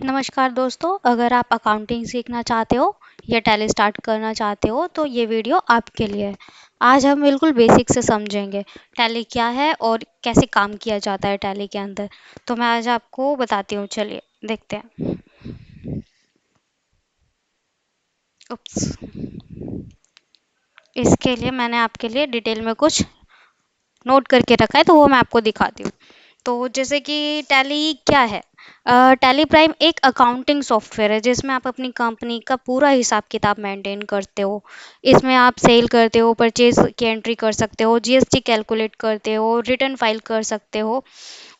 नमस्कार दोस्तों, अगर आप अकाउंटिंग सीखना चाहते हो या टैली स्टार्ट करना चाहते हो तो ये वीडियो आपके लिए है। आज हम बिल्कुल बेसिक से समझेंगे टैली क्या है और कैसे काम किया जाता है टैली के अंदर। तो मैं आज आपको बताती हूँ, चलिए देखते हैं। उप्स, इसके लिए मैंने आपके लिए डिटेल में कुछ नोट करके रखा है, तो वो मैं आपको दिखाती हूँ। तो जैसे कि टैली क्या है? टैली प्राइम एक अकाउंटिंग सॉफ्टवेयर है जिसमें आप अपनी कंपनी का पूरा हिसाब किताब मेंटेन करते हो। इसमें आप सेल करते हो, परचेज की एंट्री कर सकते हो, जीएसटी कैलकुलेट करते हो, रिटर्न फाइल कर सकते हो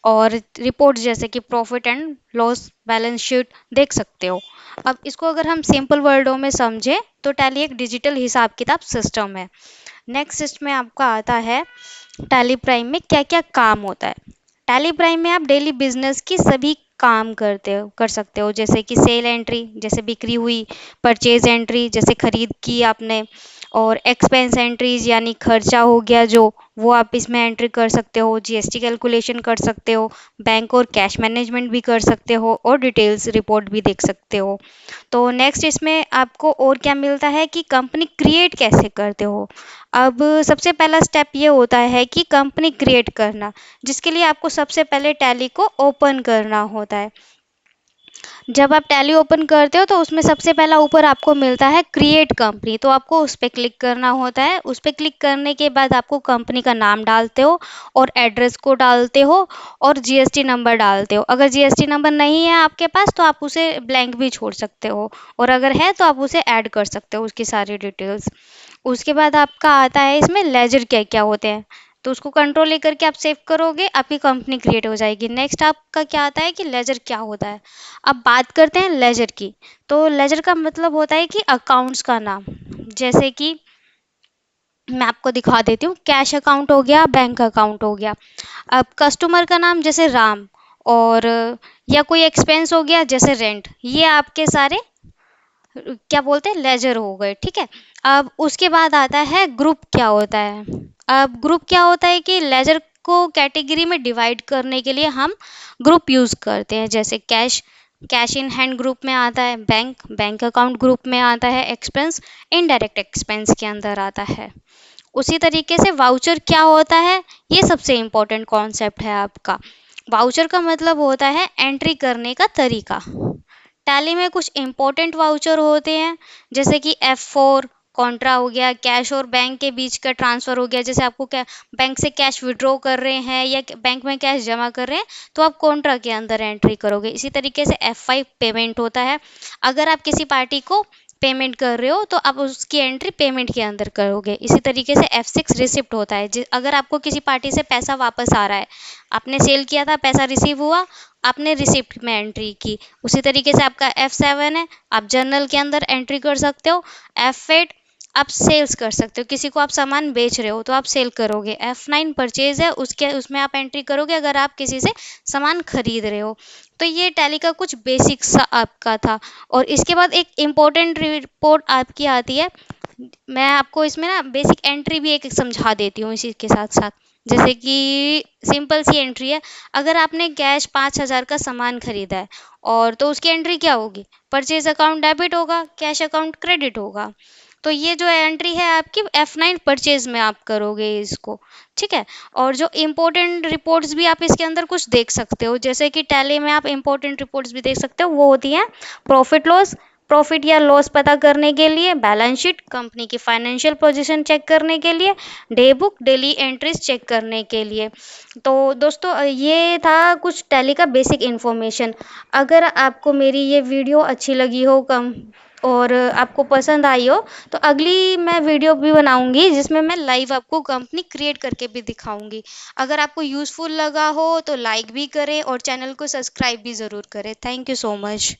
और रिपोर्ट जैसे कि profit and loss balance sheet देख सकते हो। अब इसको अगर हम सिंपल वर्डों में समझें तो टैली एक डिजिटल हिसाब किताब सिस्टम है। नेक्स्ट इसमें आपका आता है टैली प्राइम में क्या क्या काम होता है। टैली प्राइम में आप डेली बिजनेस की सभी काम कर सकते हो, जैसे कि सेल एंट्री जैसे बिक्री हुई, परचेज एंट्री जैसे खरीद की आपने, और एक्सपेंस एंट्रीज यानी खर्चा हो गया जो, वो आप इसमें एंट्री कर सकते हो, जीएसटी कैलकुलेशन कर सकते हो, बैंक और कैश मैनेजमेंट भी कर सकते हो और डिटेल्स रिपोर्ट भी देख सकते हो। तो नेक्स्ट इसमें आपको और क्या मिलता है कि कंपनी क्रिएट कैसे करते हो। अब सबसे पहला स्टेप ये होता है कि कंपनी क्रिएट करना, जिसके लिए आपको सबसे पहले टैली को ओपन करना होता है। जब आप टैली ओपन करते हो तो उसमें सबसे पहला ऊपर आपको मिलता है क्रिएट कंपनी, तो आपको उस पर क्लिक करना होता है। उस पर क्लिक करने के बाद आपको कंपनी का नाम डालते हो और एड्रेस को डालते हो और जीएसटी नंबर डालते हो। अगर जीएसटी नंबर नहीं है आपके पास तो आप उसे ब्लैंक भी छोड़ सकते हो, और अगर है तो आप उसे ऐड कर सकते हो उसकी सारी डिटेल्स। उसके बाद आपका आता है इसमें लेजर क्या क्या होते हैं, तो उसको कंट्रोल लेकर के आप सेव करोगे, आपकी कंपनी क्रिएट हो जाएगी। नेक्स्ट आपका क्या आता है कि लेजर क्या होता है। अब बात करते हैं लेजर की। तो लेजर का मतलब होता है कि अकाउंट्स का नाम, जैसे कि मैं आपको दिखा देती हूँ, कैश अकाउंट हो गया, बैंक अकाउंट हो गया। अब कस्टमर का नाम जैसे राम, और या कोई एक्सपेंस हो गया जैसे रेंट, ये आपके सारे क्या बोलते हैं लेजर हो गए, ठीक है। अब उसके बाद आता है ग्रुप क्या होता है। अब ग्रुप क्या होता है कि लेजर को कैटेगरी में डिवाइड करने के लिए हम ग्रुप यूज़ करते हैं, जैसे cash, cash in hand group में आता है, बैंक, बैंक अकाउंट ग्रुप में आता है, एक्सपेंस इनडायरेक्ट एक्सपेंस के अंदर आता है। उसी तरीके से वाउचर क्या होता है, ये सबसे इम्पोर्टेंट कॉन्सेप्ट है आपका। वाउचर का मतलब होता है एंट्री करने का तरीका। टैली में कुछ इंपॉर्टेंट वाउचर होते हैं, जैसे कि F4 कॉन्ट्रा हो गया, कैश और बैंक के बीच का ट्रांसफ़र हो गया, जैसे आपको क्या बैंक से कैश विड्रॉ कर रहे हैं या बैंक में कैश जमा कर रहे हैं तो आप कॉन्ट्रा के अंदर एंट्री करोगे। इसी तरीके से F5 पेमेंट होता है, अगर आप किसी पार्टी को पेमेंट कर रहे हो तो आप उसकी एंट्री पेमेंट के अंदर करोगे। इसी तरीके से F6 रिसिप्ट होता है, अगर आपको किसी पार्टी से पैसा वापस आ रहा है, आपने सेल किया था, पैसा रिसीव हुआ, आपने रिसिप्ट में एंट्री की। उसी तरीके से आपका F7 है, आप जर्नल के अंदर एंट्री कर सकते हो। F8 आप सेल्स कर सकते हो, किसी को आप सामान बेच रहे हो तो आप सेल करोगे। F9 परचेज है, उसके उसमें आप एंट्री करोगे अगर आप किसी से सामान खरीद रहे हो। तो ये टैली का कुछ बेसिक सा आपका था। और इसके बाद एक इम्पोर्टेंट रिपोर्ट आपकी आती है, मैं आपको इसमें ना बेसिक एंट्री भी एक समझा देती हूँ इसी के साथ साथ। जैसे कि सिंपल सी एंट्री है, अगर आपने कैश 5,000 का सामान खरीदा है और तो उसकी एंट्री क्या होगी, परचेज अकाउंट डेबिट होगा, कैश अकाउंट क्रेडिट होगा। तो ये जो एंट्री है आपकी F9 परचेज में आप करोगे इसको, ठीक है। और जो इम्पोर्टेंट रिपोर्ट्स भी आप इसके अंदर कुछ देख सकते हो, जैसे कि टैली में आप इम्पोर्टेंट रिपोर्ट्स भी देख सकते हो, वो होती हैं प्रॉफिट लॉस, प्रॉफिट या लॉस पता करने के लिए, बैलेंस शीट कंपनी की फाइनेंशियल पोजीशन चेक करने के लिए, day book daily entries check करने के लिए। तो दोस्तों ये था कुछ टैली का बेसिक इन्फॉर्मेशन। अगर आपको मेरी ये वीडियो अच्छी लगी हो कम और आपको पसंद आई हो तो अगली मैं वीडियो भी बनाऊंगी जिसमें मैं लाइव आपको कंपनी क्रिएट करके भी दिखाऊंगी। अगर आपको यूज़फुल लगा हो तो लाइक भी करें और चैनल को सब्सक्राइब भी ज़रूर करें। Thank you so much.